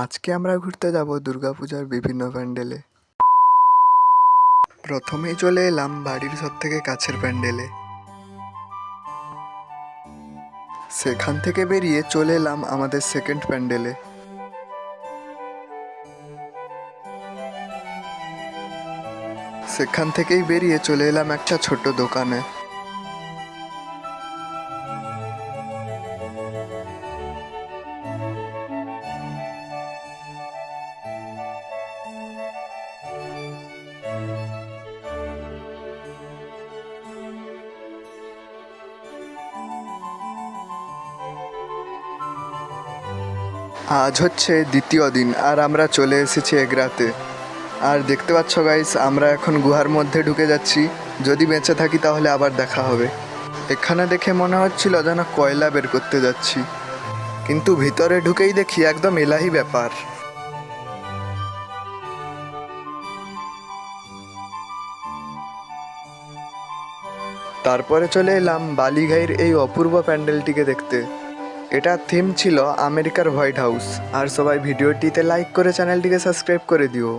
আজকে আমরা ঘুরতে যাব দুর্গাপূজার বিভিন্ন প্যান্ডেলে। প্রথমেই চলে এলাম বাড়ির সব থেকে কাছের প্যান্ডেলে। সেখান থেকে বেরিয়ে চলে এলাম আমাদের সেকেন্ড প্যান্ডেলে। সেখান থেকেই বেরিয়ে চলে এলাম একটা ছোট দোকানে। আজ হচ্ছে দ্বিতীয় দিন আর আমরা চলে এসেছি এগরাতে। আর দেখতে পাচ্ছ গাইস, আমরা এখন গুহার মধ্যে ঢুকে যাচ্ছি। যদি বেঁচে থাকি তাহলে আবার দেখা হবে। এখানে দেখে মনে হচ্ছিল যেন কয়লা বের করতে যাচ্ছি, কিন্তু ভিতরে ঢুকেই দেখি একদম এলাহি ব্যাপার। তারপরে চলে এলাম বালিঘাইয়ের এই অপূর্ব প্যান্ডেলটিকে দেখতে। এটা থিম ছিল আমেরিকার হোয়াইট হাউস। আর সবাই ভিডিওটিতে লাইক করে চ্যানেলটিকে সাবস্ক্রাইব করে দিও।